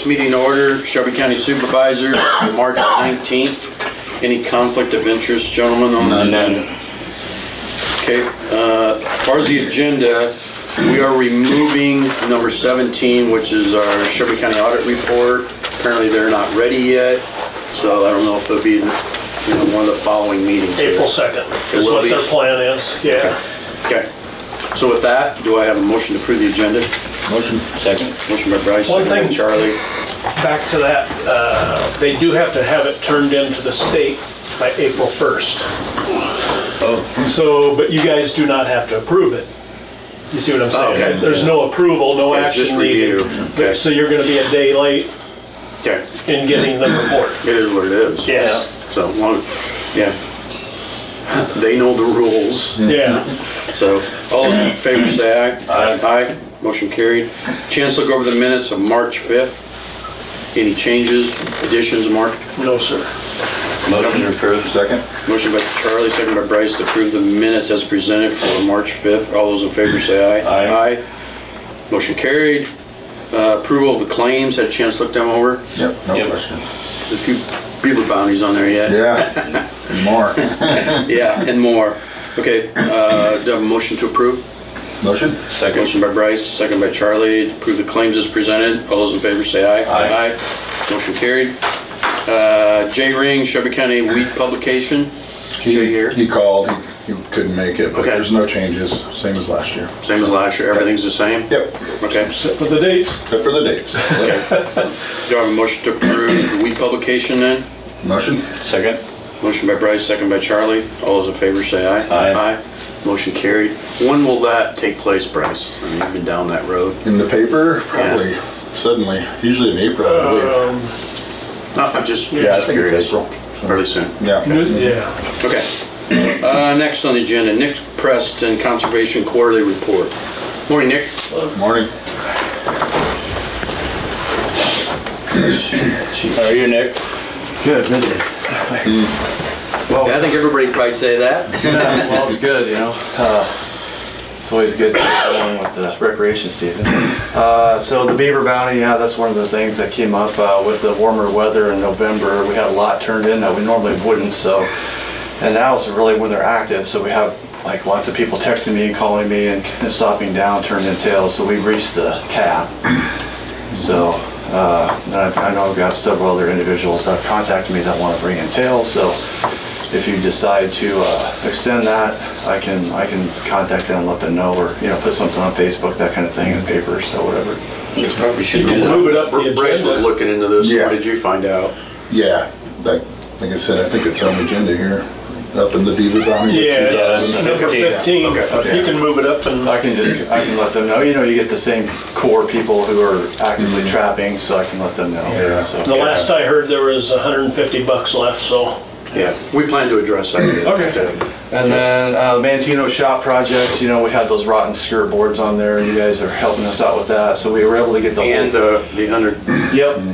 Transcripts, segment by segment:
this meeting to order. Shelby County Supervisors, March 19th. Any conflict of interest, gentlemen? On None. Okay, as far as the agenda, we are removing number 17, which is our Shelby County audit report. Apparently they're not ready yet, so I don't know if they'll be one of the following meetings. April 2nd is what their plan is, yeah. Okay. So with that, do I have a motion to approve the agenda? Motion. Second. Motion by Bryce, One second by thing, Charlie. Back to that, they do have to have it turned into the state by April 1st. Oh. So, but you guys do not have to approve it. You see what I'm saying? Okay. There's no approval, no Okay, action just needed. review. Okay. So you're gonna be a day late Okay. in getting the report. It is what it is. Yes. So, yeah. They know the rules. Yeah. So, all those in favor say aye. Aye. Aye. Motion carried. Chance to look over the minutes of March 5th. Any changes, additions, Mark? No, sir. Motion to approve. Second. Motion by Charlie, second by Bryce to approve the minutes as presented for March 5th. All those in favor say aye. Aye. Motion carried. Approval of the claims. Had a chance to look them over. Yep, no questions. A few beaver bounties on there yet. Yeah, and more. Yeah, and more. Okay, do I have a motion to approve? Motion? Second. Motion by Bryce, second by Charlie to approve the claims as presented. All those in favor say aye. Aye. Aye. Motion carried. J Ring, Shelby County Wheat Publication. Jay here. He called, he couldn't make it, but Okay. there's no changes, same as last year. Same as last year, everything's the same? Yep, Okay. Except for the dates. except for the dates. Okay. Do I have a motion to approve the Wheat Publication then? Motion? Second. Motion by Bryce, second by Charlie. All those in favor say aye. Aye. Motion carried. When will that take place, Bryce? I mean, you've been down that road. In the paper, probably suddenly, usually in April, I believe. No, I'm just Yeah, I think curious. it's April. so- Fairly soon. Yeah. Yeah. Okay. Next on the agenda, Nick Preston Conservation Quarterly Report. Morning, Nick. Morning. How are you, Nick? Good, busy. Well, I think everybody probably say that. well, it's good, you know. It's always good to get going with the recreation season. So the beaver bounty, yeah, that's one of the things that came up with the warmer weather in November. We had a lot turned in that we normally wouldn't. So, and now it's really when they're active. So we have like lots of people texting me and calling me and stopping down, turning in tails. So we've reached the cap. So I know I've got several other individuals that have contacted me that want to bring in tails. So if you decide to extend that, I can contact them and let them know, or put something on Facebook, that kind of thing, in the paper, so whatever. You probably should do that. Move it up the Bryce was agenda. looking into this. Yeah. What did you find out? Yeah, like I said, I think it's on the agenda here, up in the Beaver Bounty. Yeah, it's 2015. number 15. Okay. You can move it up and I can let them know. You get the same core people who are actively trapping, so I can let them know. Yeah. So. the last I heard there was $150 left, so. Yeah, we plan to address that. Okay. And then Mantino Shop Project, we had those rotten skirt boards on there, and you guys are helping us out with that. So we were able to get the And whole,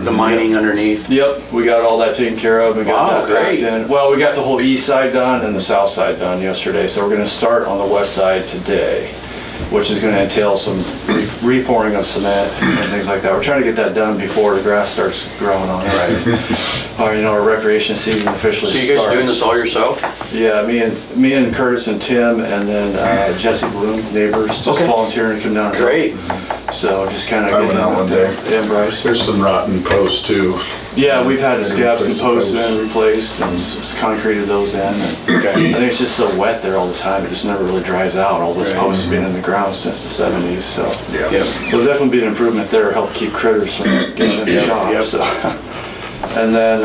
the mining underneath. Yep, we got all that taken care of. We got Wow, that great. backed in. Well, we got the whole east side done and the south side done yesterday. So we're going to start on the west side today, which is going to entail some repouring of cement and things like that. We're trying to get that done before the grass starts growing on it. Our recreation season officially So starts. you guys are doing this all yourself? Yeah, me and Curtis and Tim, and then Jesse Bloom, neighbors, just volunteering to come down. and help. Great. So just kind of I went out one day. Yeah, Bryce. There's some rotten posts too. Yeah, we've had to scab some Replace the posts posts. in, replaced, and concreted those in. And I think it's just so wet there all the time, it just never really dries out. All those Right. posts have been in the ground since the 70s, so. Yeah. Yep. So there'll definitely be an improvement there, help keep critters from getting in the shop. Yep. So. And then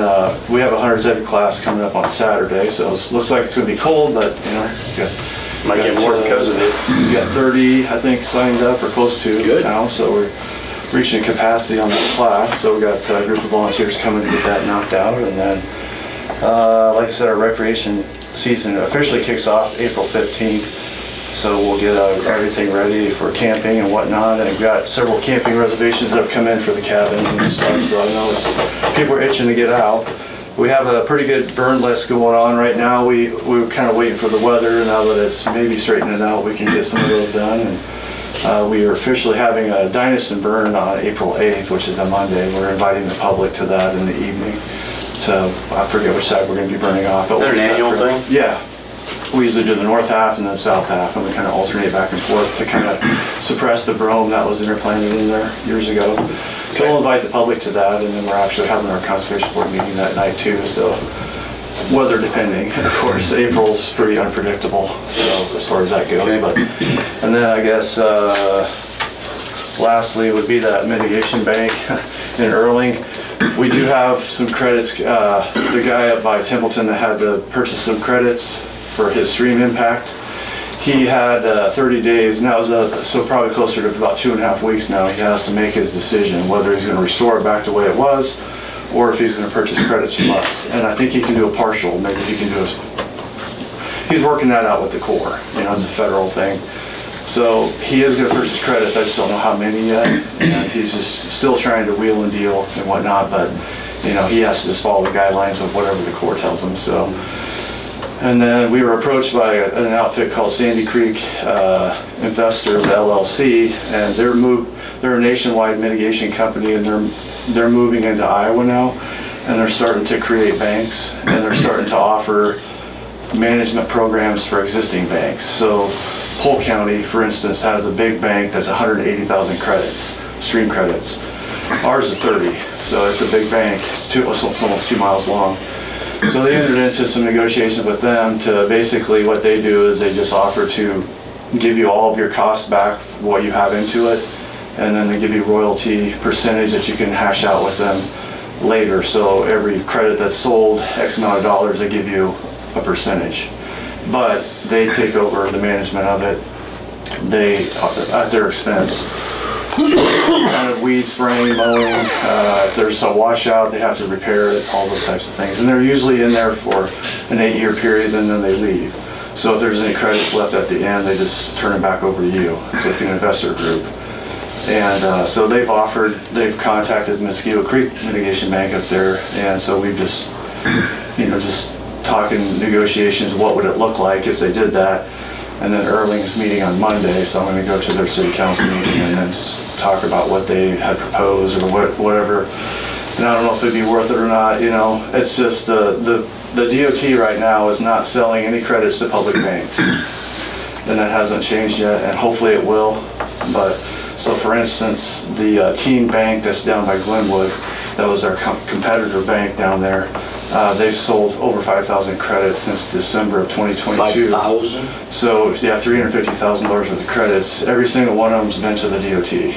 we have a hunter's ed class coming up on Saturday, so it looks like it's going to be cold, but Might get more because of it. we got 30, I think, signed up or close to Good. now, so we're reaching capacity on that class. So we got a group of volunteers coming to get that knocked out, and then, like I said, our recreation season officially kicks off April 15th. So we'll get everything ready for camping and whatnot, and we've got several camping reservations that have come in for the cabins and stuff, so I know people are itching to get out. We have a pretty good burn list going on right now. We were kind of waiting for the weather. Now that it's maybe straightening out, we can get some of those done. And We are officially having a Dynasty burn on April 8th, which is a Monday. We're inviting the public to that in the evening. I forget which side we're going to be burning off. Is that an annual thing? Yeah. We usually do the north half and the south half, and we kind of alternate back and forth to kind of suppress the brome that was interplanted in there years ago. So we'll invite the public to that, and then we're actually having our conservation board meeting that night too. So weather depending, of course. April's pretty unpredictable, so as far as that goes. Okay. But and then I guess lastly would be that mitigation bank in Erling. We do have some credits. The guy up by Templeton that had to purchase some credits for his stream impact, he had 30 days, and that was so probably closer to about 2.5 weeks now. He has to make his decision whether he's going to restore it back to the way it was, or if he's going to purchase credits from us. And I think he can do a partial. Maybe he can do a. He's working that out with the Corps. You know, it's a federal thing. So he is going to purchase credits. I just don't know how many yet. And he's just still trying to wheel and deal and whatnot. But you know, he has to just follow the guidelines of whatever the Corps tells him. So. And then we were approached by an outfit called Sandy Creek Investors LLC, and they're a nationwide mitigation company, and they're moving into Iowa now, and they're starting to create banks, and they're starting to offer management programs for existing banks. So Polk County, for instance, has a big bank that's 180,000 credits, stream credits. Ours is 30, so it's a big bank. It's almost 2 miles long. So they entered into some negotiations with them to basically what they do is they just offer to give you all of your costs back, what you have into it, and then they give you royalty percentage that you can hash out with them later. So every credit that's sold, X amount of dollars, they give you a percentage. But they take over the management of it, at their expense. Kind of weed spraying, mowing, if there's a washout, they have to repair it, all those types of things. And they're usually in there for an 8-year period, and then they leave. So if there's any credits left at the end, they just turn it back over to you. It's like an investor group. And so they've contacted Mosquito Creek Mitigation Bank up there, and so we've just, just talking negotiations, what would it look like if they did that. And then Erling's meeting on Monday, so I'm going to go to their city council meeting and then just talk about what they had proposed or whatever. And I don't know if it'd be worth it or not. It's just the DOT right now is not selling any credits to public banks, and that hasn't changed yet, and hopefully it will. But so, for instance, the Keene Bank that's down by Glenwood, that was our competitor bank down there. They've sold over 5,000 credits since December of 2022. 5,000? So yeah, $350,000 worth of credits. Every single one of them's been to the DOT.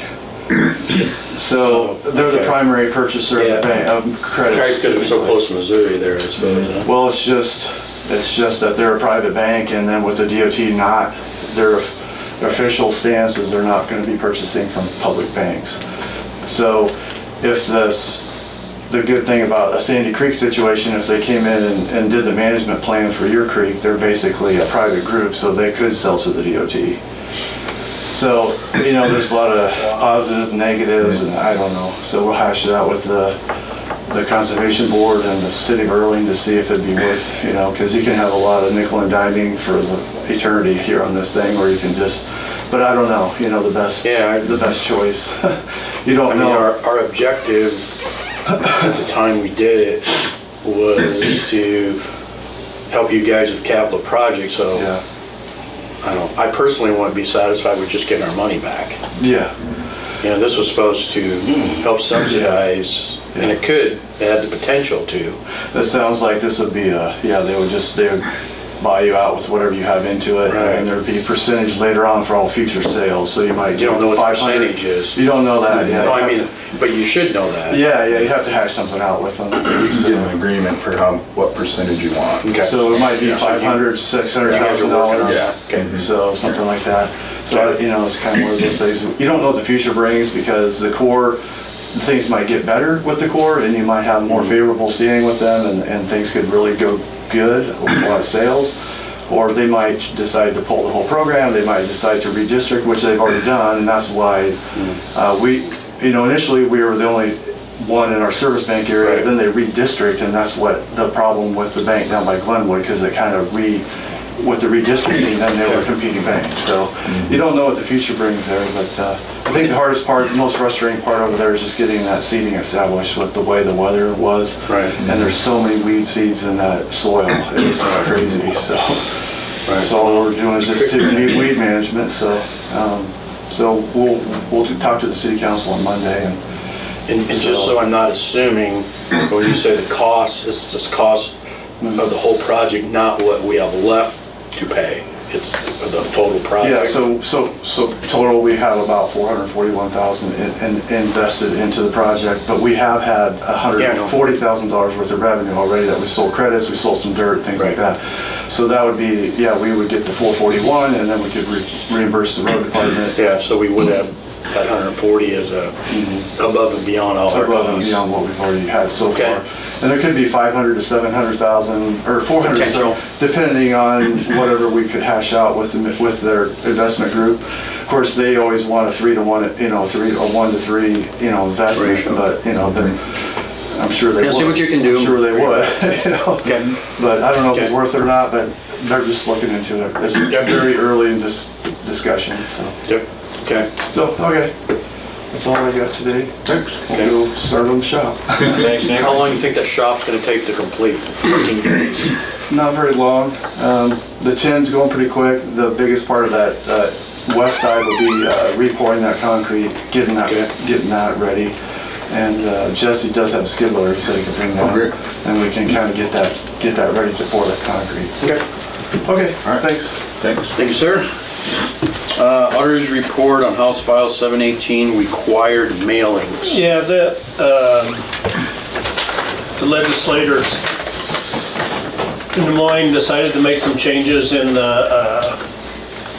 So they're the primary purchaser of the bank of credits. Right, because we're so close to Missouri there, I suppose. Huh? Well, it's just that they're a private bank, and then with the DOT not, their official stance is they're not going to be purchasing from public banks. So if the good thing about a Sandy Creek situation, if they came in and did the management plan for your creek, they're basically a private group, so they could sell to the DOT. So, there's a lot of positive, negatives, and I don't know. So we'll hash it out with the Conservation Board and the City of Erling to see if it'd be worth, because you can have a lot of nickel and diming for the eternity here on this thing, or you can just, but I don't know, the best choice. You don't know. Our objective at the time we did it was to help you guys with capital projects, so yeah. I personally want to be satisfied with just getting our money back. Yeah. This was supposed to help subsidize, and it had the potential to. That sounds like this would be they would buy you out with whatever you have into it, right. And there'd be a percentage later on for all future sales. So you might You don't know what the percentage is. You don't know that. Yeah. No, but you should know that. Yeah, you have to hash something out with them. Get an agreement for what percentage you want. Okay. So it might be $500,000, $600,000. Yeah. Okay. So something like that. So it's kind of one of those things. You don't know what the future brings, because the Corps, things might get better with the Corps, and you might have more favorable standing with them, and things could really go good with a lot of sales. Or they might decide to pull the whole program. They might decide to redistrict, which they've already done, and that's why initially we were the only one in our service bank area. Right. Then they redistrict, and that's what the problem with the bank down by Glenwood, because it kind of with the redistricting, then they were competing banks. So you don't know what the future brings there, but I think the hardest part, most frustrating part over there is just getting that seeding established with the way the weather was. Right. And there's so many weed seeds in that soil. It's crazy. So, Right. so all we're doing is just taking weed management. So, so we'll talk to the city council on Monday. And just so I'm not assuming, when you say the cost, it's just cost of the whole project, not what we have left to pay. It's the total project. Yeah, so total we have about $441,000 invested into the project, but we have had $140,000 worth of revenue already that we sold credits, we sold some dirt, things like that. So that would be, yeah, we would get the 441 and then we could reimburse the road department. Yeah, so we would have that 140 as a above and beyond all our Above and costs. beyond what we've already had so Okay. far. And there could be 500 to 700,000 or 400 to Potential. 700, depending on whatever we could hash out with their investment group. Of course, they always want a 3-to-1, you know, a 1 to 3, you know, investment, Ratio. but you know, I'm sure they would. See what you can do. I'm sure they would. You know? Okay. But I don't know if it's Okay. worth it or not. But they're just looking into it. It's very early in this discussion. So. Yep. Okay. So okay. That's all I got today. Thanks. We'll go start on the shop. Thanks, Nick. How long do you think that shop's gonna take to complete? 14 days. Not very long. The tin's going pretty quick. The biggest part of that west side will be repouring that concrete, getting that ready. And Jesse does have a skid loader, he said he could bring that, and we can kind of get that ready to pour that concrete. So, okay. All right. Thanks. Thank you, sir. Auditor's report on House File 718 required mailings. Yeah, the legislators in Des Moines decided to make some changes in the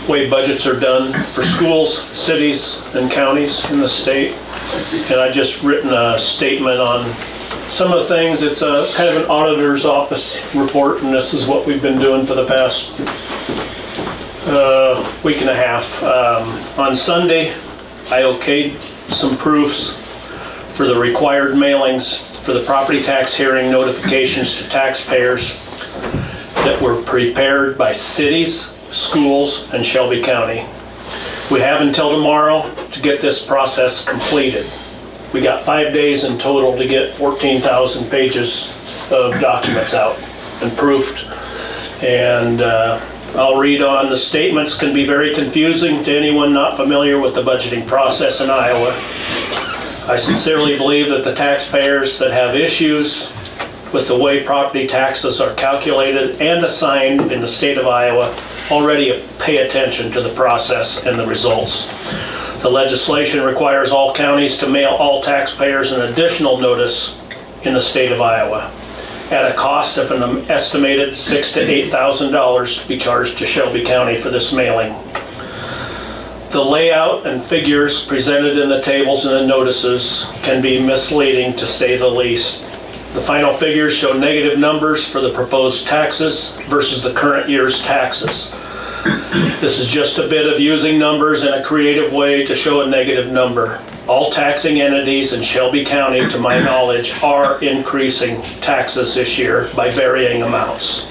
way budgets are done for schools, cities, and counties in the state. And I just written a statement on some of the things. It's a kind of an auditor's office report, and this is what we've been doing for the past week and a half. On Sunday, I okayed some proofs for the required mailings for the property tax hearing notifications to taxpayers that were prepared by cities, schools, and Shelby County. We have until tomorrow to get this process completed. We got 5 days in total to get 14,000 pages of documents out and proofed. And I'll read on. The statements can be very confusing to anyone not familiar with the budgeting process in Iowa. I sincerely believe that the taxpayers that have issues with the way property taxes are calculated and assigned in the state of Iowa already pay attention to the process and the results. The legislation requires all counties to mail all taxpayers an additional notice in the state of Iowa at a cost of an estimated $6,000 to $8,000 to be charged to Shelby County for this mailing. The layout and figures presented in the tables and the notices can be misleading, to say the least. The final figures show negative numbers for the proposed taxes versus the current year's taxes. This is just a bit of using numbers in a creative way to show a negative number. All taxing entities in Shelby County, to my knowledge, are increasing taxes this year by varying amounts.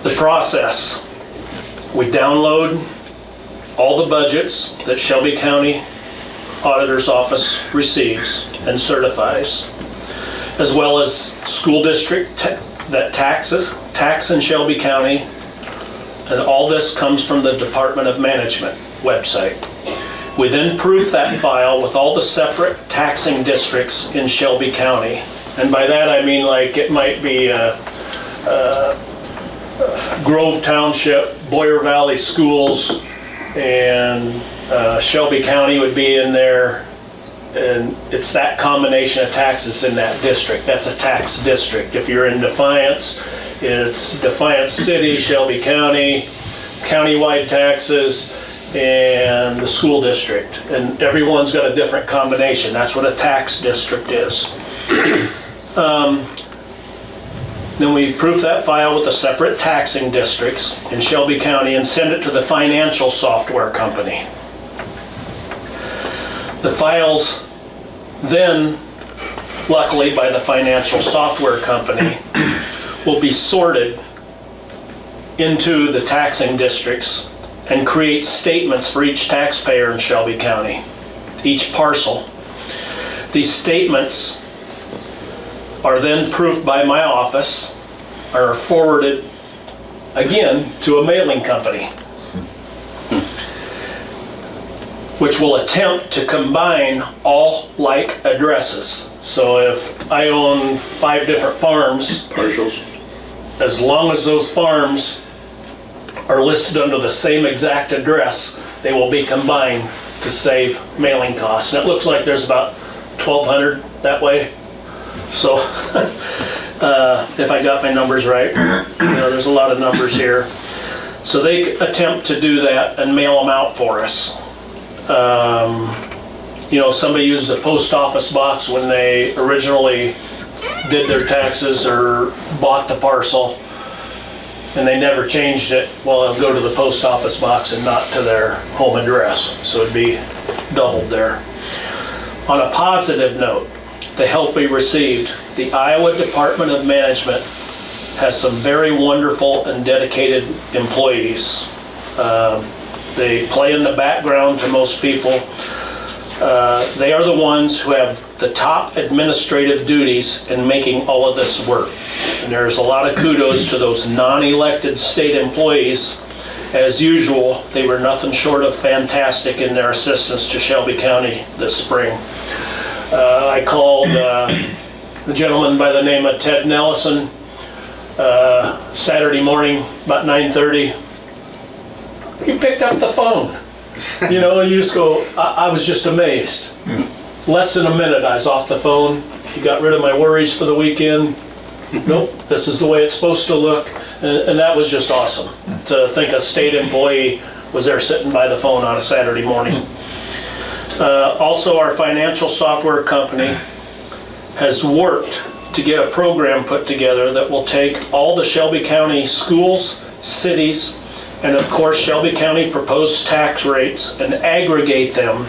The process: we download all the budgets that Shelby County Auditor's Office receives and certifies, as well as school district that tax in Shelby County, and all this comes from the Department of Management website. We then proof that file with all the separate taxing districts in Shelby County. And by that I mean, like, it might be Grove Township, Boyer Valley Schools, and Shelby County would be in there. And it's that combination of taxes in that district. That's a tax district. If you're in Defiance, it's Defiance City, Shelby County, countywide taxes, and the school district. And everyone's got a different combination. That's what a tax district is. Then we proof that file with the separate taxing districts in Shelby County and send it to the financial software company. The files then, luckily by the financial software company, will be sorted into the taxing districts and create statements for each taxpayer in Shelby County, each parcel. These statements are then proofed by my office, are forwarded again to a mailing company, which will attempt to combine all like addresses. So if I own 5 different farms, Partials. as long as those farms are listed under the same exact address, they will be combined to save mailing costs. And it looks like there's about 1,200 that way. So if I got my numbers right, there's a lot of numbers here. So they attempt to do that and mail them out for us. Somebody uses a post office box when they originally did their taxes or bought the parcel and they never changed it. Well, it'll go to the post office box and not to their home address. So it'd be doubled there. On a positive note, the help we received, the Iowa Department of Management has some very wonderful and dedicated employees. They play in the background to most people. They are the ones who have the top administrative duties in making all of this work. And there's a lot of kudos to those non-elected state employees. As usual, they were nothing short of fantastic in their assistance to Shelby County this spring. I called a gentleman by the name of Ted Nellison Saturday morning about 9:30. He picked up the phone, and you just go, I was just amazed. Less than a minute, I was off the phone. He got rid of my worries for the weekend. Nope, this is the way it's supposed to look. And that was just awesome to think a state employee was there sitting by the phone on a Saturday morning. Also, our financial software company has worked to get a program put together that will take all the Shelby County schools, cities, and of course Shelby County proposed tax rates and aggregate them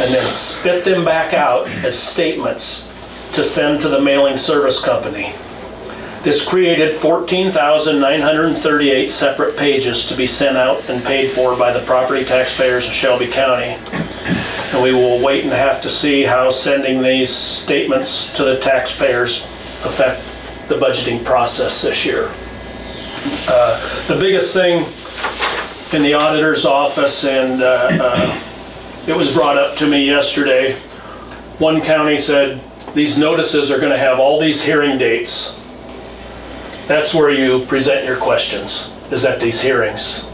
and then spit them back out as statements to send to the mailing service company. This created 14,938 separate pages to be sent out and paid for by the property taxpayers of Shelby County. And we will wait and have to see how sending these statements to the taxpayers affect the budgeting process this year. The biggest thing in the auditor's office, and it was brought up to me yesterday, one county said, these notices are going to have all these hearing dates. That's where you present your questions, is at these hearings.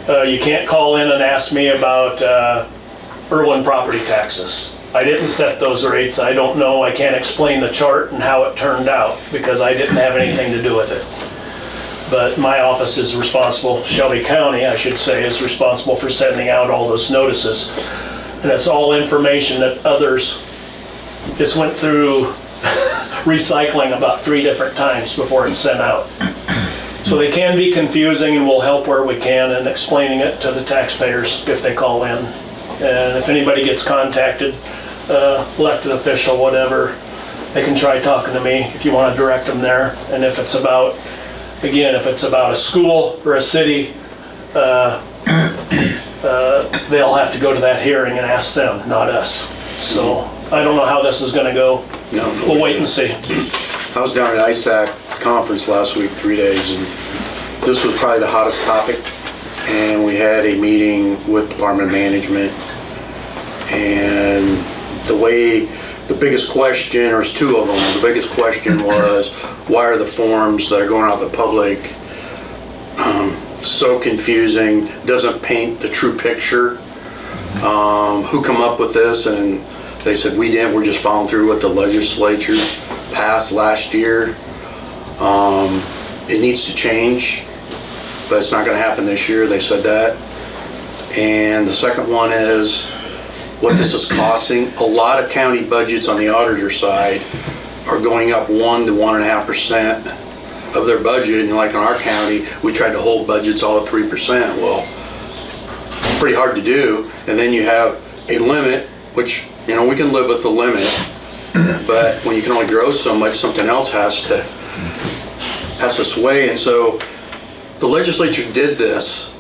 You can't call in and ask me about Irwin property taxes. I didn't set those rates. I don't know. I can't explain the chart and how it turned out because I didn't have anything to do with it. But my office is responsible, Shelby County, I should say, is responsible for sending out all those notices. And it's all information that others, it's went through recycling about 3 different times before it's sent out. So they can be confusing, and we'll help where we can in explaining it to the taxpayers if they call in. And if anybody gets contacted, elected official, whatever, they can try talking to me if you want to direct them there. And if it's about, again, if it's about a school or a city, they'll have to go to that hearing and ask them, not us. So I don't know how this is going to go. No, we'll wait and see. I was down at ISAC conference last week, 3 days, and this was probably the hottest topic. And we had a meeting with Department of Management, and the biggest question, or there's 2 of them, the biggest question was, why are the forms that are going out to the public so confusing, doesn't paint the true picture? Who come up with this? And they said, we didn't, we're just following through what the legislature passed last year. It needs to change, but it's not going to happen this year. They said that. And the second one is what this is costing. A lot of county budgets on the auditor side are going up 1 to 1.5% of their budget. And like in our county, we tried to hold budgets all at 3%. Well, it's pretty hard to do. And then you have a limit, which, we can live with the limit, but when you can only grow so much, something else has to sway. And so the legislature did this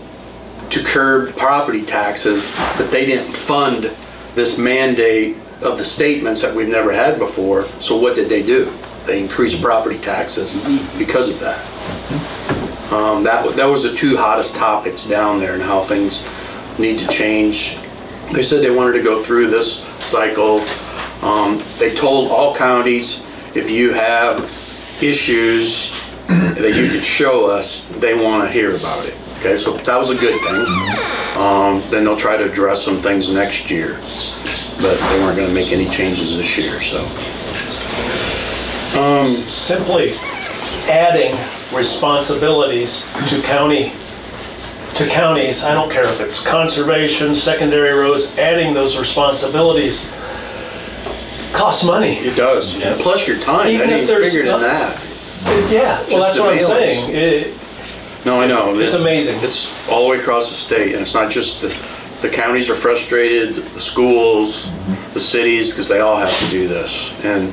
to curb property taxes, but they didn't fund this mandate of the statements that we've never had before. So what did they do? They increased property taxes because of that. That was the two hottest topics down there, and how things need to change. They said they wanted to go through this cycle. They told all counties, if you have issues that you could show us, they want to hear about it. Okay, so that was a good thing. Then they'll try to address some things next year, but they weren't going to make any changes this year. So simply adding responsibilities to counties. I don't care if it's conservation, secondary roads. Adding those responsibilities costs money. it does. Yeah. Plus your time. Even I if didn't there's figure it in not- that. Yeah, well, Just that's the what I'm mailings. saying. No, I know. It's amazing. It's all the way across the state, and it's not just the counties are frustrated, the schools, the cities, because they all have to do this. And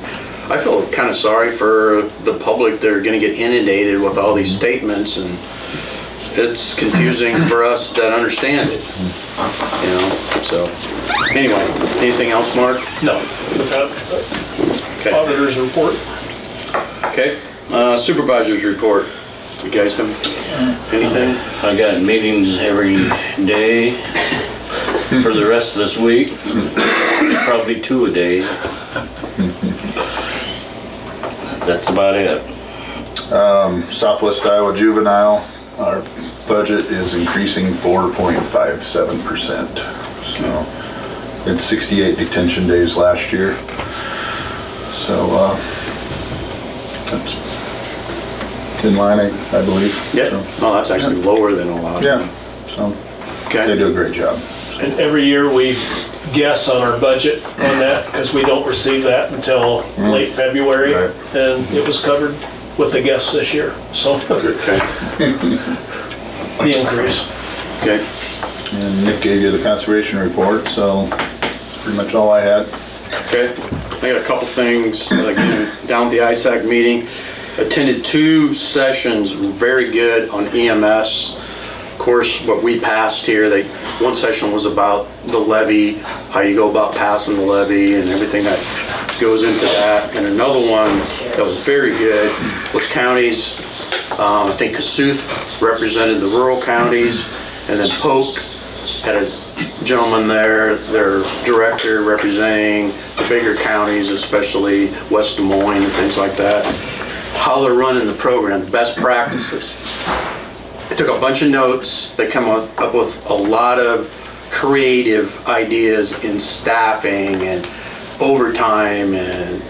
I feel kind of sorry for the public. They're going to get inundated with all these statements, and it's confusing for us that understand it. You know. So anyway, anything else, Mark? No. Okay. Auditor's report. Okay. Supervisors report. You guys have anything? I got meetings every day for the rest of this week. Probably 2 a day. That's about it. Southwest Iowa Juvenile, our budget is increasing 4.57%. So it's 68 detention days last year. So that's in line, I believe. Yeah. So, Oh, that's actually lower than a lot. yeah, so Okay. they do a great job. And every year we guess on our budget on that because we don't receive that until late February. Right. And it was covered with the guess this year. So Okay. the increase. Okay. And Nick gave you the conservation report, so that's pretty much all I had. Okay. I got a couple things. Again, down at the ISAC meeting, attended 2 sessions, very good on EMS. Of course, what we passed here, one session was about the levy, how you go about passing the levy and everything that goes into that. And another one that was very good was counties. I think Kossuth represented the rural counties, and then Polk had a gentleman there, their director, representing the bigger counties, especially West Des Moines and things like that. How they're running the program, best practices. They took a bunch of notes. They come up with a lot of creative ideas in staffing and overtime and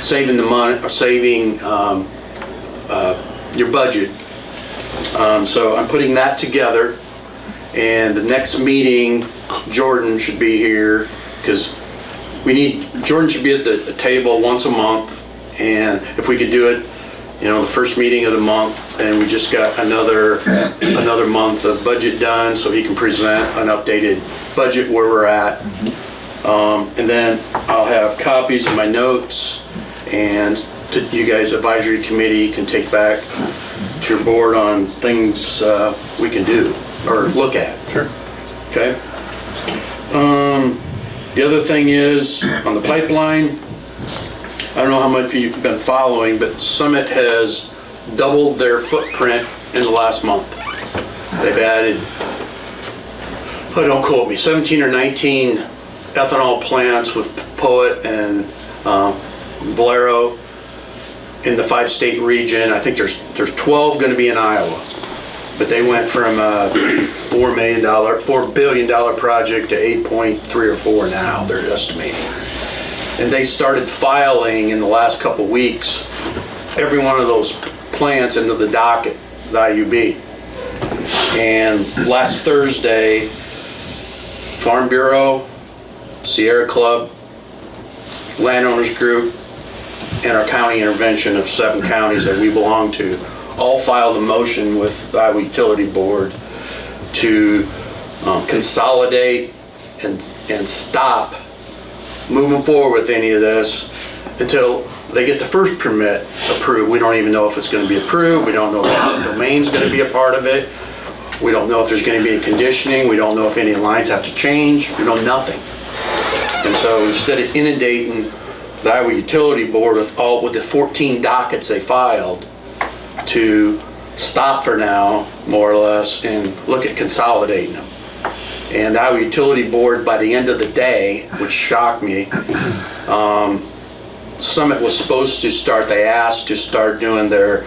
saving the money, or saving your budget. So I'm putting that together, and the next meeting, Jordan should be here, because Jordan should be at the table once a month, and if we could do it, you know, the first meeting of the month, and we just got another month of budget done, so he can present an updated budget where we're at. And then I'll have copies of my notes, and you guys, advisory committee, can take back to your board on things we can do or look at. Sure. Okay. The other thing is on the pipeline. I don't know how much you've been following, but Summit has doubled their footprint in the last month. They've added, oh, don't quote me, 17 or 19 ethanol plants with Poet and Valero in the 5-state region. I think there's 12 going to be in Iowa, but they went from a $4 billion project to 8.3 or 4 now, they're estimating. And they started filing in the last couple weeks every one of those plants into the docket, the IUB. And last Thursday, Farm Bureau, Sierra Club, Landowners Group, and our county intervention of 7 counties that we belong to all filed a motion with the Iowa Utility Board to consolidate and stop moving forward with any of this until they get the first permit approved. We don't even know if it's going to be approved. We don't know if the domain's going to be a part of it. We don't know if there's going to be any conditioning. We don't know if any lines have to change. We know nothing. And so instead of inundating the Iowa Utility Board with the 14 dockets they filed, to stop for now, more or less, and look at consolidating them. And the Iowa Utility Board, by the end of the day, which shocked me, Summit was supposed to start, they asked to start doing their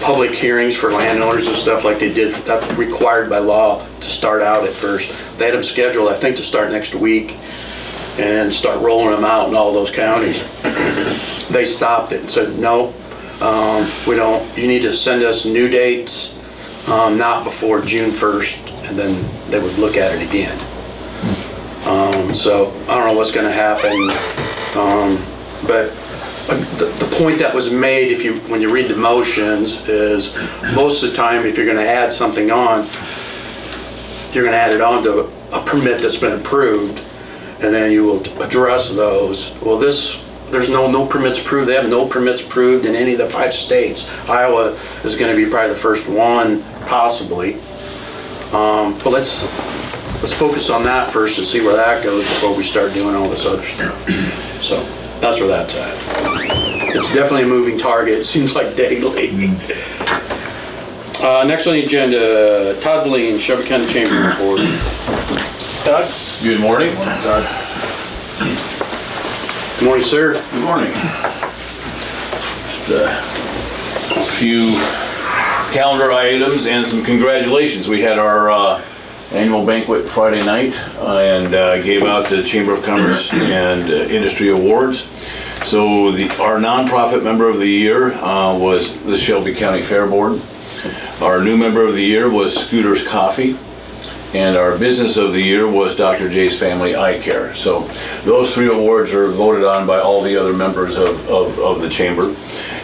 public hearings for landowners and stuff like they did. That's required by law to start out at first. They had them scheduled, I think, to start next week and start rolling them out in all those counties. They stopped it and said, no, we don't, you need to send us new dates, not before June 1st, and then they would look at it again. So I don't know what's going to happen, but the point that was made, when you read the motions, is most of the time if you're going to add something on, you're going to add it on to a permit that's been approved, and then you will address those. Well, there's no permits approved. They have no permits approved in any of the 5 states. Iowa is going to be probably the first one, possibly. But let's focus on that first and see where that goes before we start doing all this other stuff. So that's where that's at. It's definitely a moving target. It seems like daily. Next on the agenda, Todd Lean, Shelby County Chamber Report. Todd? Good morning. Todd. Good morning, sir. Good morning. Just a few calendar items and some congratulations. We had our annual banquet Friday night and gave out the Chamber of Commerce and Industry Awards. So our nonprofit member of the year was the Shelby County Fair Board. Our new member of the year was Scooter's Coffee. And our business of the year was Dr. J's Family Eye Care. So those 3 awards are voted on by all the other members of the chamber.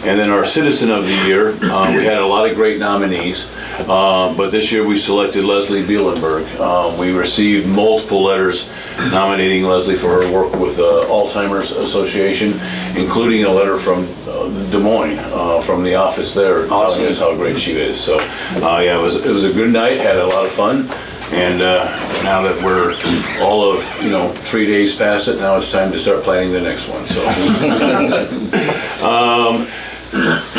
And then our citizen of the year, we had a lot of great nominees, but this year we selected Leslie Bielenberg. We received multiple letters nominating Leslie for her work with Alzheimer's Association, including a letter from Des Moines, from the office there, telling us how great she is. So yeah, it was a good night, had a lot of fun. And now that we're all of 3 days past it, now it's time to start planning the next one. So,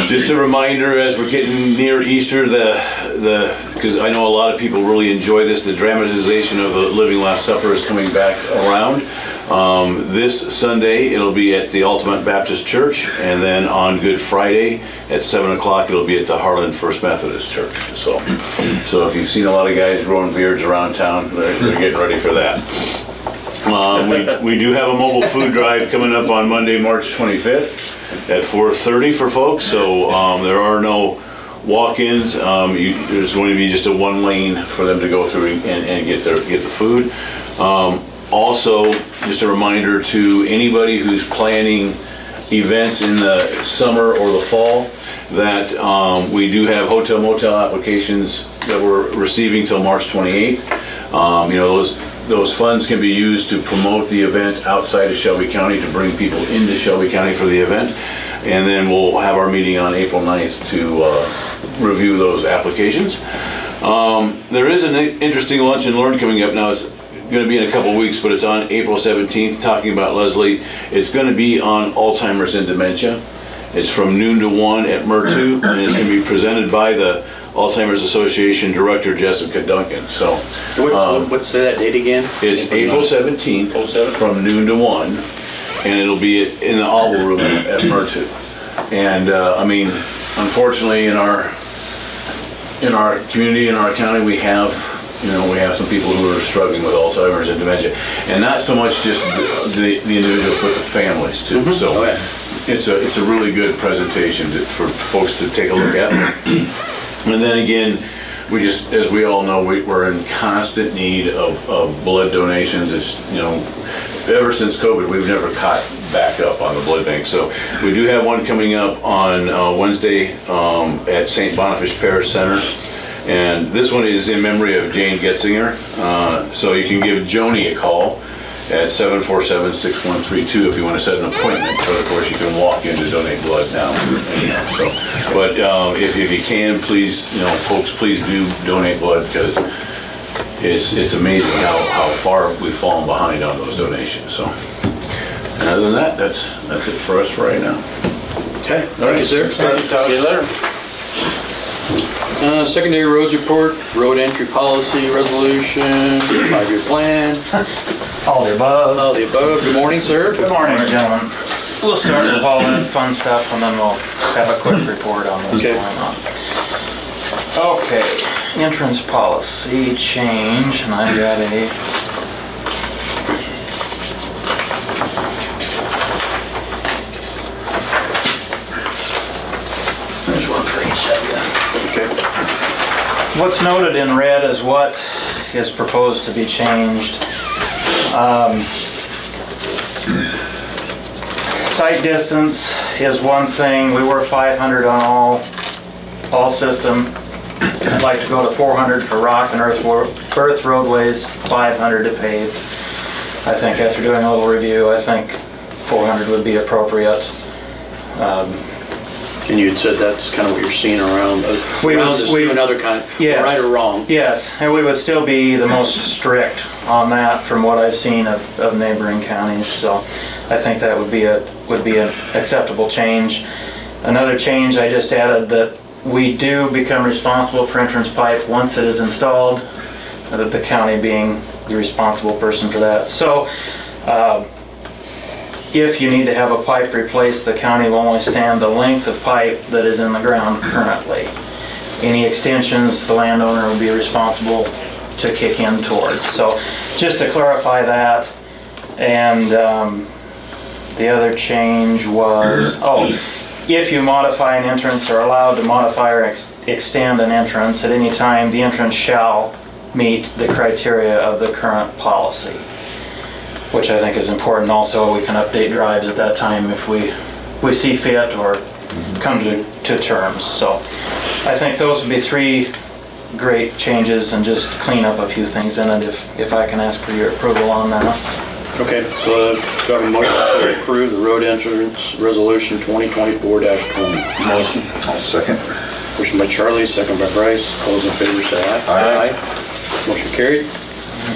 just a reminder, as we're getting near Easter, because I know a lot of people really enjoy this, the dramatization of the Living Last Supper is coming back around. This Sunday it'll be at the Ultimate Baptist Church, and then on Good Friday at 7 o'clock it'll be at the Harlan First Methodist Church. So if you've seen a lot of guys growing beards around town, they're getting ready for that. We do have a mobile food drive coming up on Monday, March 25th at 4:30 for folks. So there are no walk-ins. There's going to be just a 1 lane for them to go through and get the food. Also, just a reminder to anybody who's planning events in the summer or the fall that we do have hotel motel applications that we're receiving till March 28th. Those funds can be used to promote the event outside of Shelby County, to bring people into Shelby County for the event. And then we'll have our meeting on April 9th to review those applications. There is an interesting lunch and learn coming up now. It's going to be in a couple weeks, but it's on April 17th, talking about Leslie. It's going to be on Alzheimer's and dementia. It's from noon to 1 at MER2, and it's going to be presented by the Alzheimer's Association Director Jessica Duncan. So, what's that date again? It's April 17th from noon to 1, and it'll be in the oval room at MER2. And I mean, unfortunately, in our community, in our county, we have some people who are struggling with Alzheimer's and dementia, and not so much just the individuals, but the families too. Mm-hmm. So it's a really good presentation for folks to take a look at. And then again, as we all know, we're in constant need of blood donations. It's, ever since COVID, we've never caught back up on the blood bank. So we do have one coming up on Wednesday at St. Boniface Parish Center. And this one is in memory of Jane Getzinger. So you can give Joni a call at 747-6132 if you want to set an appointment. But of course, you can walk in to donate blood now. So, but if you can, please, folks, please do donate blood, because it's amazing how far we've fallen behind on those donations. So, and other than that, that's it for us right now. Okay, thank you, sir. See you later. Secondary roads report, road entry policy resolution, 5-year plan, All the above. all the above. Good morning, sir. Good morning, gentlemen. We'll start with all that fun stuff and then we'll have a quick report on what's Okay. going on. Okay, entrance policy change, and I've got a there's one for each of you. Okay. What's noted in red is what is proposed to be changed. Sight distance is one thing. We were 500 on all system. I'd like to go to 400 for rock and earth roadways, 500 to pave. I think after doing a little review, I think 400 would be appropriate. And you had said that's kind of what you're seeing around us doing other kind, Yes. right or wrong. Yes, and we would still be the most strict on that from what I've seen of neighboring counties, so I think that would be an acceptable change. Another change I just added, that we do become responsible for entrance pipe once it is installed, that the county being the responsible person for that. So if you need to have a pipe replaced, the county will only stand the length of pipe that is in the ground currently. Any extensions, the landowner will be responsible to kick in towards. So just to clarify that, and the other change was, if you modify an entrance or allowed to modify or extend an entrance at any time, the entrance shall meet the criteria of the current policy, which I think is important. Also, we can update drives at that time if we see fit or come to terms. So I think those would be 3 great changes, and just clean up a few things in it if I can ask for your approval on that. Okay, so do I have a motion to approve the road entrance resolution 2024-20? Motion. I'll second. Motion by Charlie, second by Bryce. All those in favor say aye. Aye. Motion carried.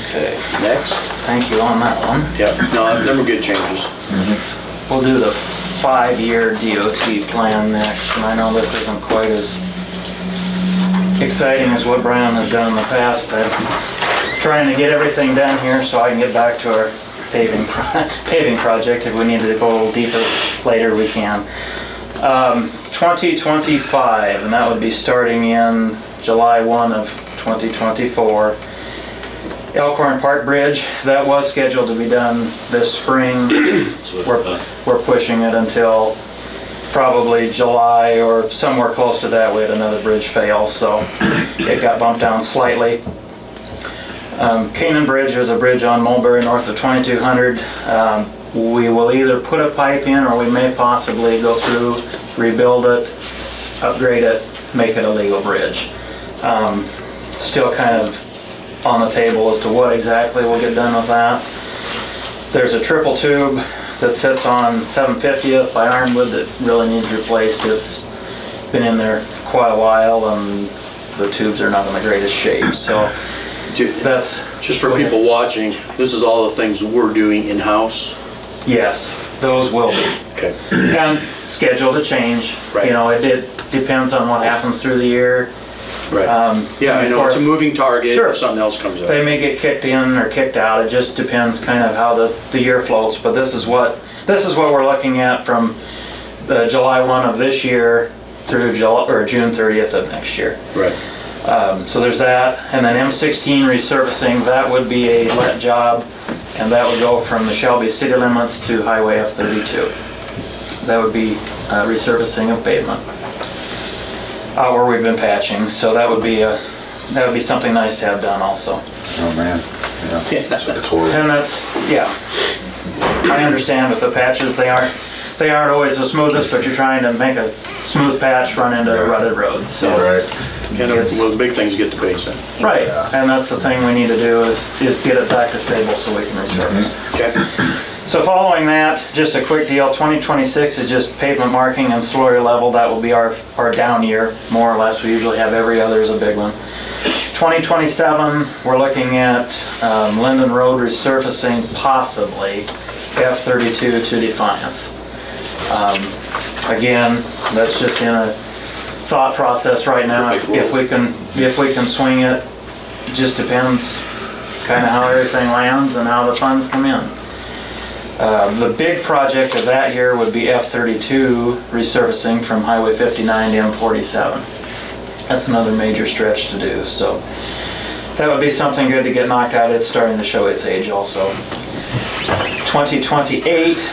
Okay, Next. thank you on that one. Yeah, no, them were good changes. We'll do the 5-year DOT plan next, and I know this isn't quite as exciting as what Brian has done in the past. I'm trying to get everything done here so I can get back to our paving project. If we need to go a little deeper later, we can. 2025, and that would be starting in July 1 of 2024. Elkhorn Park Bridge, that was scheduled to be done this spring. We're pushing it until probably July or somewhere close to that. We had another bridge fail, so it got bumped down slightly. Canaan Bridge is a bridge on Mulberry north of 2200. We will either put a pipe in, or we may possibly go through, rebuild it, upgrade it, make it a legal bridge. Still kind of on the table as to what exactly we'll get done with that. There's a triple tube that sits on 750th by Ironwood that really needs replaced. It's been in there quite a while and the tubes are not in the greatest shape. So that's Just for people watching, this is all the things we're doing in-house. yes, those will be. Okay. And scheduled to change. Right. You know, it depends on what happens through the year. Right. Yeah, I know, it's a moving target Sure. if something else comes up. They may get kicked in or kicked out. It just depends kind of how the year floats. But this is what we're looking at from July 1 of this year through June 30th of next year. Right. So there's that, and then M16 resurfacing, that would be a let job, and that would go from the Shelby city limits to Highway F32. That would be resurfacing of pavement. Where we've been patching, so that would be something nice to have done also. Oh, man. Yeah. So it's horrible. And that's, yeah. I understand with the patches, they aren't always the smoothest, but you're trying to make a smooth patch run into a rutted road, so. Right. Kind of, well, the big thing is get the base in. Right, and that's the thing we need to do is get it back to stable so we can resurface. Okay. So following that, just a quick deal, 2026 is just pavement marking and slurry level. That will be our down year, more or less. We usually have every other as a big one. 2027, we're looking at Linden Road resurfacing, possibly F32 to Defiance. Again, that's just in a thought process right now. If we can swing it, just depends kind of how everything lands and how the funds come in. The big project of that year would be F32 resurfacing from Highway 59 to M47. That's another major stretch to do, so that would be something good to get knocked out. It's starting to show its age also. 2028,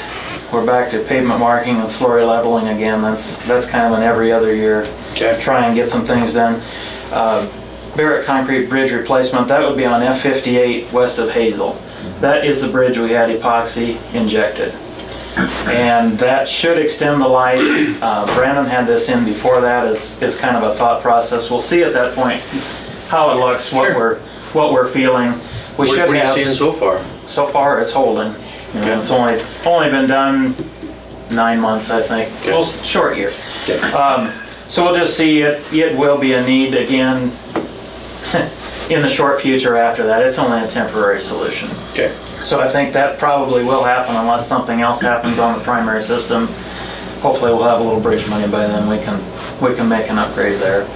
we're back to pavement marking and slurry leveling again. That's kind of an every other year. Okay. Try and get some things done. Barrett Concrete Bridge replacement, that would be on F58 west of Hazel. That is the bridge we had epoxy injected. And that should extend the life. Brandon had this in before that as kind of a thought process. We'll see at that point how it looks, what we're feeling. What are you seeing so far? So far, it's holding. You know, it's only been done 9 months, I think. Okay. Well, short year. Okay. So we'll just see. It will be a need again in the short future after that. It's only a temporary solution. Okay. So I think that probably will happen unless something else happens on the primary system. Hopefully we'll have a little bridge money by then. We can make an upgrade there.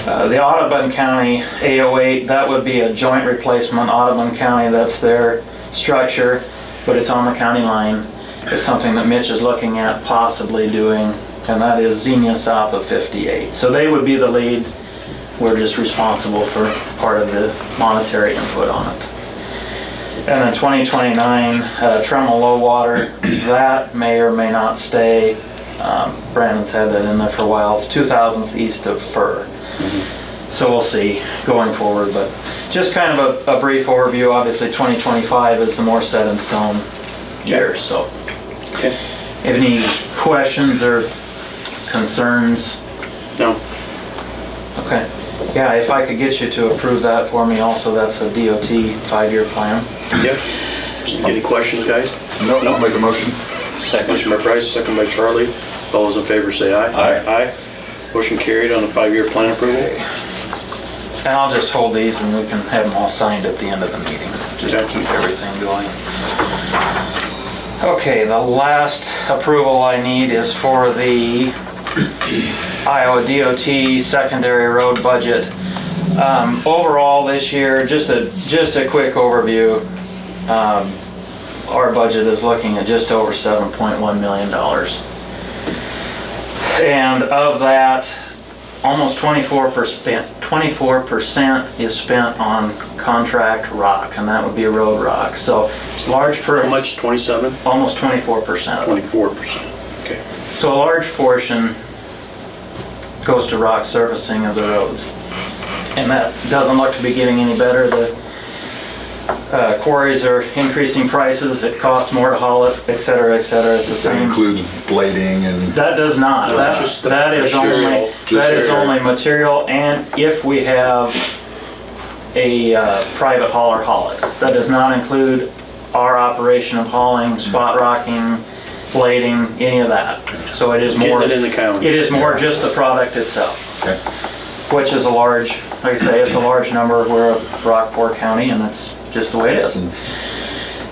The Audubon County A08, that would be a joint replacement. Audubon County, that's their structure, but it's on the county line. It's something that Mitch is looking at possibly doing, and that is Xenia south of 58. So they would be the lead. We're just responsible for part of the monetary input on it. And then 2029, Tremel low water, that may or may not stay. Brandon's had that in there for a while. It's 2,000th east of Fur. So we'll see going forward, but just kind of a brief overview. Obviously 2025 is the more set in stone year, so. Okay. Any questions or concerns? No. Okay. Yeah, if I could get you to approve that for me also, that's a DOT 5-year plan. Yep. Any questions, guys? No, make a motion. Second. Motion by Bryce, second by Charlie. All those in favor say aye. Aye. Aye. Motion carried on the 5-year plan approval. And I'll just hold these and we can have them all signed at the end of the meeting, just to keep everything going. Okay, the last approval I need is for the Iowa DOT secondary road budget. Overall this year, just a quick overview, our budget is looking at just over $7.1 million. And of that, almost 24% is spent on contract rock, and that would be road rock. So large How much? 27? almost 24%. 24%. Okay. So a large portion goes to rock surfacing of the roads. And that doesn't look to be getting any better. The quarries are increasing prices, it costs more to haul it, et cetera, et cetera. It's the That same. includes blading and. That does not. No, it's just the That is material. only material, and if we have a private hauler haul it. That does not include our operation of hauling, spot rocking, blading, any of that. So it is more. Getting it in the county. It is more just the product itself. Okay. Which is a large, like I say, it's a large number. We're a rock poor county, and that's just the way it is.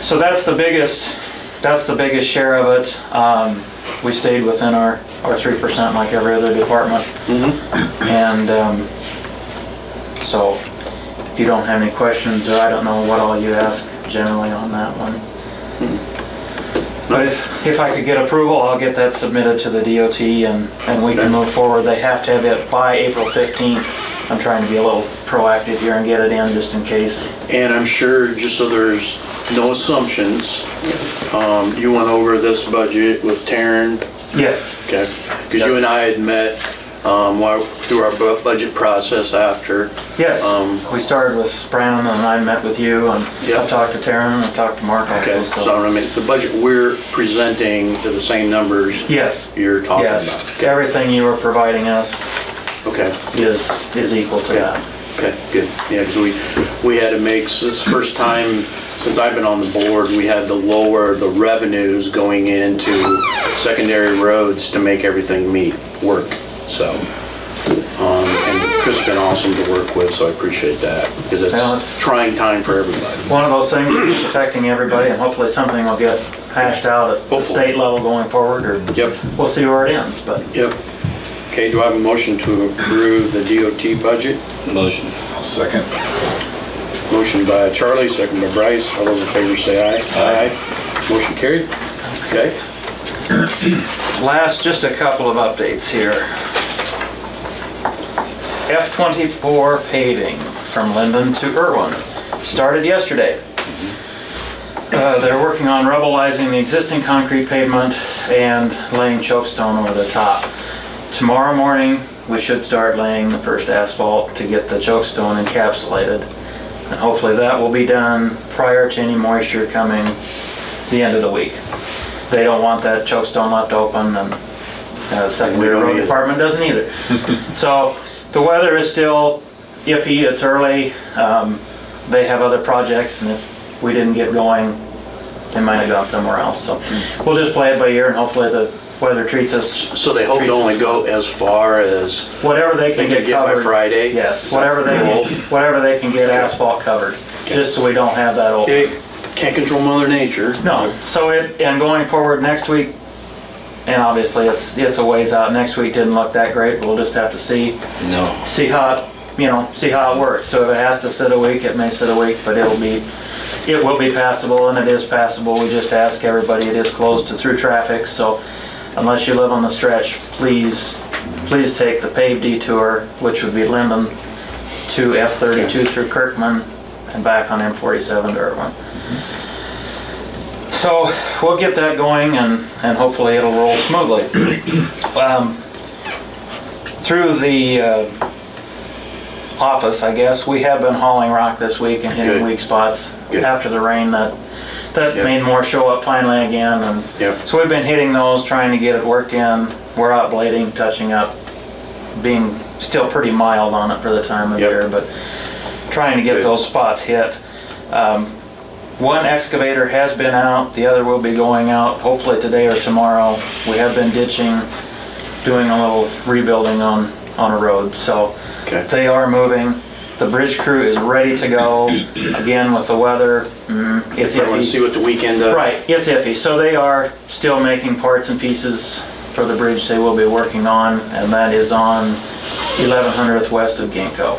So that's the biggest share of it. We stayed within our 3% like every other department. And so if you don't have any questions, or I don't know what all you ask generally on that one. But if I could get approval, I'll get that submitted to the DOT and we can move forward. They have to have it by April 15th. I'm trying to be a little proactive here and get it in just in case. And I'm sure, just so there's no assumptions, you went over this budget with Taryn. Yes. Okay. Because you and I had met through our budget process after. Yes, we started with Brandon and I met with you and Yep. I talked to Taryn and I talked to Mark Okay, also. so I mean, the budget we're presenting to the same numbers Yes, you're talking yes, about. everything you were providing us Okay, is equal to that. okay, good. Yeah, because we had to make, this is the first time since I've been on the board, we had to lower the revenues going into secondary roads to make everything work. So, and Chris has been awesome to work with, so I appreciate that, because Well, it's it's- trying time for everybody. One of those things that's affecting everybody and hopefully something will get hashed out at the Hopefully. state level going forward or Yep, we'll see where it ends, but yep. Okay, do I have a motion to approve the DOT budget? Motion. Second. Motion by Charlie, second by Bryce. All those in favor say aye. Aye. Motion carried. Okay. last, just a couple of updates here. F-24 paving from Linden to Irwin started yesterday. They're working on rubblizing the existing concrete pavement and laying chokestone over the top. Tomorrow morning, we should start laying the first asphalt to get the chokestone encapsulated. And hopefully that will be done prior to any moisture coming the end of the week. They don't want that chokestone left open and the secondary We don't road either. department doesn't either. So the weather is still iffy, it's early. They have other projects and if we didn't get going, they might have gone somewhere else. So we'll just play it by ear and hopefully the weather treats us. So they hope to only go as far as Whatever they can they get can get by covered. Friday? Yes, Is that the goal? whatever they can get asphalt covered, just so we don't have that open. Okay, can't control Mother Nature. No, so and going forward next week, and obviously it's a ways out. Next week didn't look that great. We'll just have to see how it works. So if it has to sit a week, it may sit a week, but it will be passable, and it is passable. We just ask everybody, it is closed to through traffic, so unless you live on the stretch, please take the paved detour, which would be Linden to F-32 through Kirkman and back on M-47 to Irwin. So we'll get that going and hopefully it'll roll smoothly. Through the office, I guess, we have been hauling rock this week and hitting Good. weak spots Good. after the rain that Yep. made more show up finally again. And Yep. so we've been hitting those, trying to get it worked in. We're out blading, touching up, being still pretty mild on it for the time of Yep. year, but trying to get Good. those spots hit. One excavator has been out, the other will be going out hopefully today or tomorrow. We have been ditching, doing a little rebuilding on a road, so Okay. they are moving. The bridge crew is ready to go. Again, with the weather, it's I want to iffy. see what the weekend does. Right, it's iffy. So they are still making parts and pieces for the bridge they will be working on, and that is on 1100th west of Ginkgo.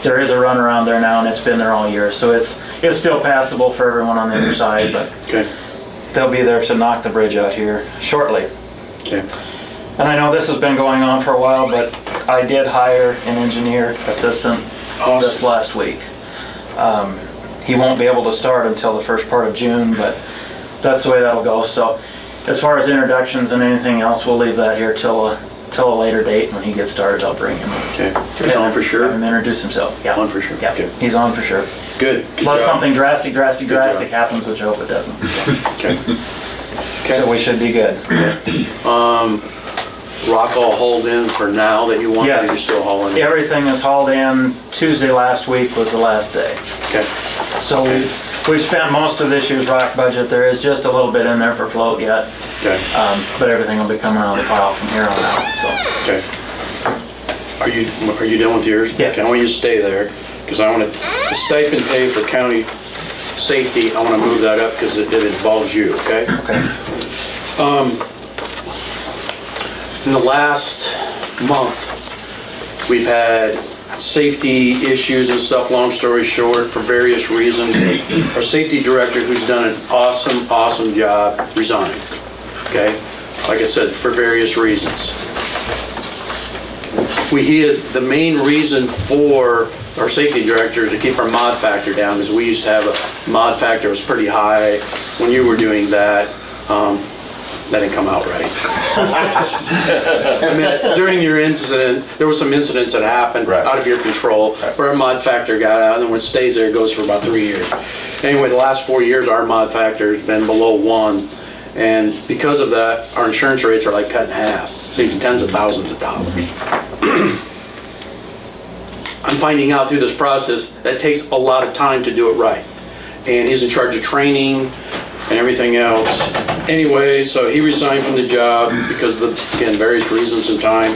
There is a runaround there now, and it's been there all year, so it's still passable for everyone on the other side, but Okay. they'll be there to knock the bridge out here shortly. Okay. And I know this has been going on for a while, but I did hire an engineer assistant this Awesome. last week. He won't be able to start until the first part of June, but that's the way that'll go. So as far as introductions and anything else, we'll leave that here till a later date. When he gets started, I'll bring him. Okay. He's on for sure? Have him introduce himself. Yeah. On for sure. Yeah, Okay. he's on for sure. Good. Good Unless job. something drastic job. happens, which I hope it doesn't. Okay. So we should be good. Rock all hauled in for now that you want, or Yes. you're still hauling? Everything is hauled in. Tuesday last week was the last day. Okay. So we've spent most of this year's rock budget. There is just a little bit in there for float yet, Okay. but everything will be coming out of the pile from here on out. So Okay. Are you done with yours? Yeah. Okay, I want you to stay there, because I want to, the stipend pay for county safety, I want to move that up because it involves you, okay? okay, In the last month, we've had safety issues and stuff, long story short, for various reasons. Our safety director, who's done an awesome job, resigned, okay? Like I said, for various reasons. The main reason for our safety director is to keep our mod factor down, because we used to have a mod factor that was pretty high when you were doing that. That didn't come out right. I mean, during your incident, there was some incidents that happened out of your control, where our mod factor got out, and then when it stays there, it goes for about 3 years. Anyway, the last 4 years, our mod factor has been below 1, and because of that, our insurance rates are like cut in half. Saves tens of thousands of dollars. I'm finding out through this process that it takes a lot of time to do it right. And he's in charge of training and everything else. Anyway, so he resigned from the job because of, again, various reasons and time.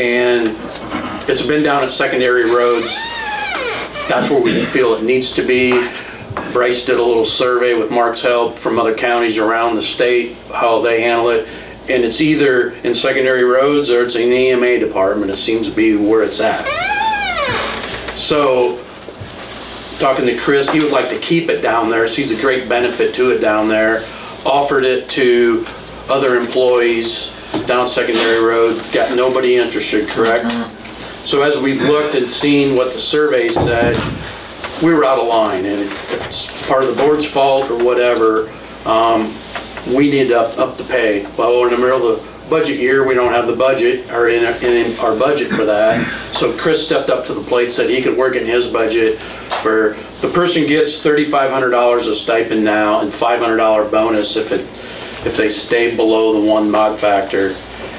And it's been down at secondary roads. That's where we feel it needs to be. Bryce did a little survey with Mark's help from other counties around the state, how they handle it. And it's either in secondary roads or it's in the EMA department. It seems to be where it's at. So, talking to Chris, he would like to keep it down there, sees a great benefit to it down there, offered it to other employees down secondary road, got nobody interested, correct? So as we've looked and seen what the survey said, we were out of line, and if it's part of the board's fault or whatever, we need to up the pay. Well, we're in the middle of the budget year, we don't have the budget, or in our budget for that. So Chris stepped up to the plate, said he could work in his budget for, the person gets $3,500 a stipend now and $500 bonus if they stay below the 1 mod factor.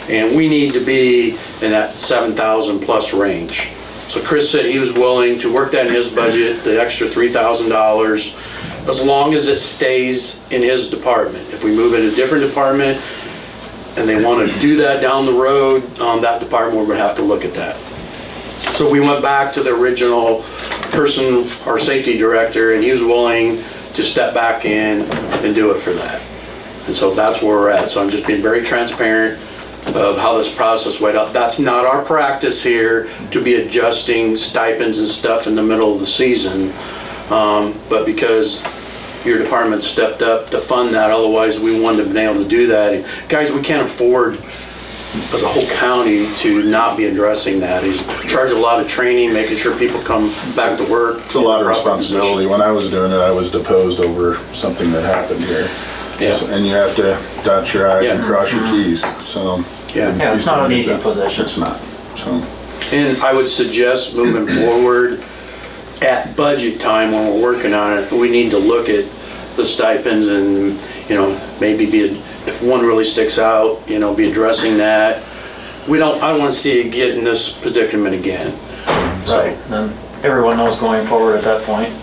And we need to be in that 7,000 plus range. So Chris said he was willing to work that in his budget, the extra $3,000, as long as it stays in his department. If we move it to a different department and they want to do that down the road, that department would have to look at that. So we went back to the original person, our safety director, and he was willing to step back in and do it for that. And so that's where we're at. So I'm just being very transparent of how this process went out. That's not our practice here, to be adjusting stipends and stuff in the middle of the season. But because your department stepped up to fund that, otherwise we wouldn't have been able to do that. And guys, we can't afford as a whole county to not be addressing that. He's charged a lot of training, making sure people come back to work. It's a lot of responsibility. When I was doing it, I was deposed over something that happened here. Yeah. So, and you have to dot your I's and cross your T's. So Yeah, it's not an easy position. It's not. So. And I would suggest moving forward at budget time when we're working on it, we need to look at the stipends and, you know, maybe if one really sticks out, you know, be addressing that. I don't want to see it get in this predicament again. Right, and everyone knows going forward at that point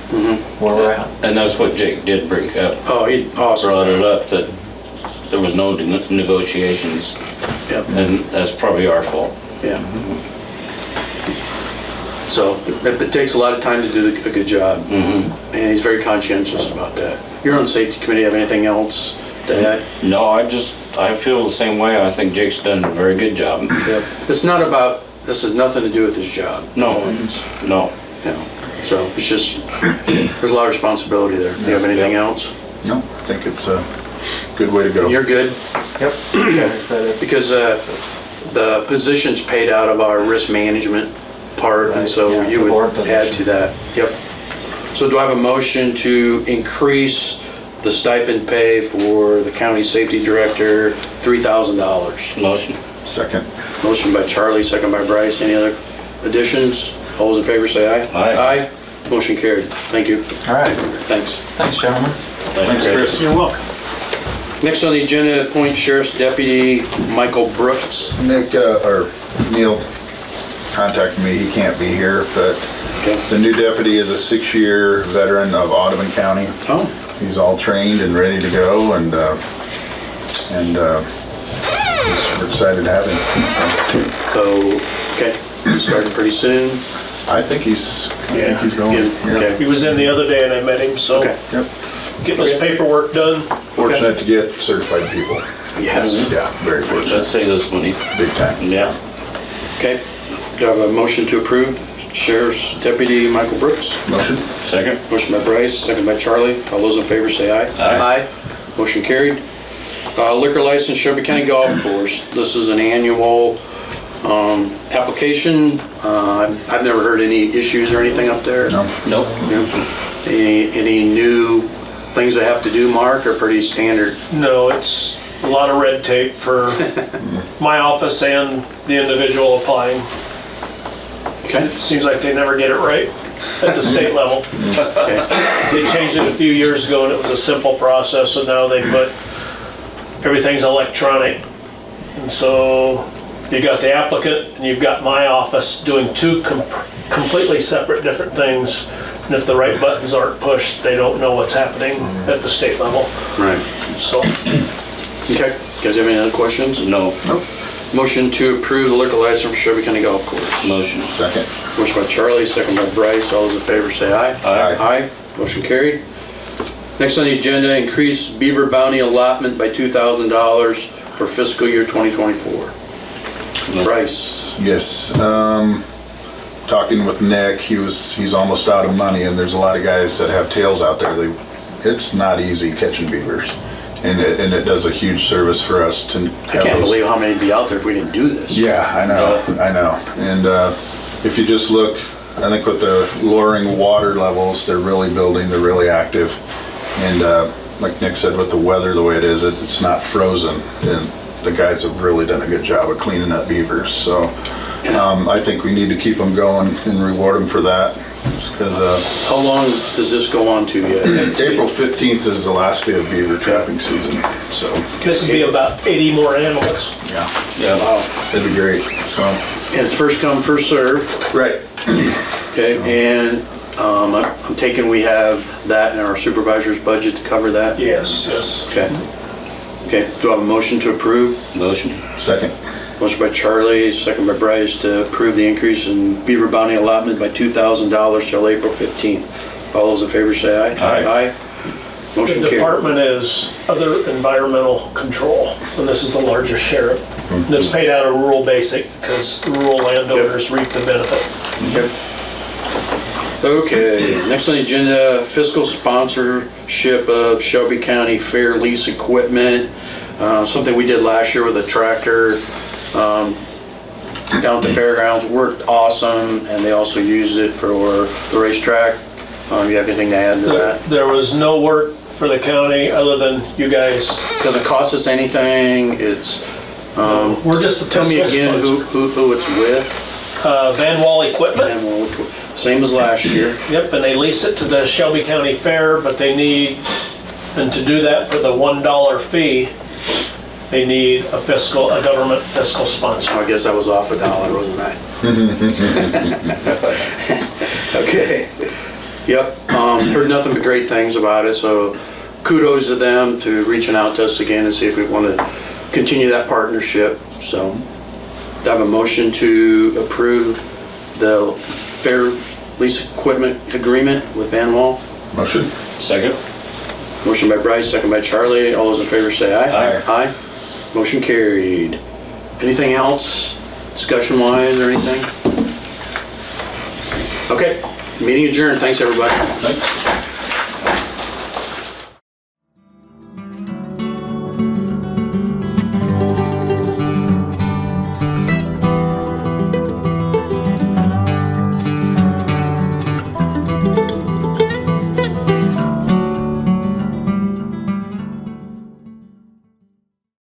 where we're at. And that's what Jake did bring up. Oh, he awesome. Brought it up that there was no negotiations. Yep. And that's probably our fault. Yeah. So it takes a lot of time to do a good job. And he's very conscientious about that. You're on the safety committee. Have anything else to add? No, I feel the same way. I think Jake's done a very good job. Yep. It's not about, this has nothing to do with his job. No, no. You know, so it's just, there's a lot of responsibility there. Do you have anything else? No, I think it's a good way to go. You're good? Yep. Because the position's paid out of our risk management part, and so you would add to that. Yep. So do I have a motion to increase the stipend pay for the county safety director, $3,000? Motion. Second. Motion by Charlie, second by Bryce. Any other additions? All those in favor say aye. Aye. Aye. Motion carried. Thank you. All right. Thanks. Thanks, gentlemen. Thanks, Chris. You're welcome. Next on the agenda, appoint Sheriff's Deputy Michael Brooks. Nick, or Neil contacted me. He can't be here, but the new deputy is a 6-year veteran of Audubon County. Oh. He's all trained and ready to go, and we're excited to have him. So, okay, starting pretty soon. I think he's going. Okay. He was in the other day and I met him, so Okay. Yep. getting his paperwork done. Fortunate to get certified people. Yes. Yeah, very That fortunate. saves us money. Big time. Yeah. Okay. Do I have a motion to approve Sheriff's Deputy Michael Brooks? Motion? Second. Motion by Bryce, second by Charlie. All those in favor say aye. Aye. Motion carried. Liquor license, Shelby County Golf Course. This is an annual application. I've never heard any issues or anything up there. No? Nope. Any new things I have to do, Mark, or pretty standard? No, it's a lot of red tape for my office and the individual applying. Okay. It seems like they never get it right at the state level. They changed it a few years ago and it was a simple process, so now they put, everything's electronic. And so you got the applicant and you've got my office doing two completely separate different things. And if the right buttons aren't pushed, they don't know what's happening at the state level. Right. So. Okay. Guys have any other questions? No. Nope. Motion to approve the liquor license for Shelby County Golf Course. Motion. Second. Motion by Charlie, second by Bryce. All those in favor say aye. Aye. Aye. Motion carried. Next on the agenda, increase beaver bounty allotment by $2,000 for fiscal year 2024. Bryce. Yes, talking with Nick, he's almost out of money, and there's a lot of guys that have tails out there. It's not easy catching beavers, and it does a huge service for us to have I can't those. believe how many would be out there if we didn't do this. Yeah, I know. And if you just look, I think with the lowering water levels, they're really building, they're really active. And like Nick said, with the weather the way it is, it's not frozen. And the guys have really done a good job of cleaning up beavers. So I think we need to keep them going and reward them for that. Because How long does this go on to yet? April 15th is the last day of beaver trapping season. So This would be about 80 more animals. yeah, Wow. it'd be great. So And it's first come, first served. right. Okay, and I'm taking we have that in our supervisor's budget to cover that? Yes, yes. Okay. Okay, do I have a motion to approve? Motion. Second. Motion by Charlie, second by Bryce to approve the increase in beaver bounty allotment by $2,000 till April 15th. All those in favor say aye. Aye. Motion The carried. department is other environmental control, and this is the largest share. And it's paid out of rural basic because rural landowners reap the benefit. Okay, next on the agenda, fiscal sponsorship of Shelby County Fair lease equipment. Something we did last year with a tractor down at the fairgrounds, worked awesome, and they also used it for the racetrack. You have anything to add to that? There was no work for the county other than you guys. Doesn't cost us anything, it's, We're just the tell me fiscal again sponsor. who it's with. Van Wall Equipment. And same as last year. Yep, and they lease it to the Shelby County Fair, but they need, and to do that for the $1 fee, they need a government fiscal sponsor. I guess I was off $1, wasn't I? Okay. Yep, heard nothing but great things about it, so kudos to them to reaching out to us again and see if we want to continue that partnership. So, do I have a motion to approve the fair lease equipment agreement with Van Wall? Motion. Second. Motion by Bryce, second by Charlie. All those in favor say aye. Aye. Aye. Motion carried. Anything else, discussion-wise or anything? Okay, meeting adjourned. Thanks, everybody. Thanks.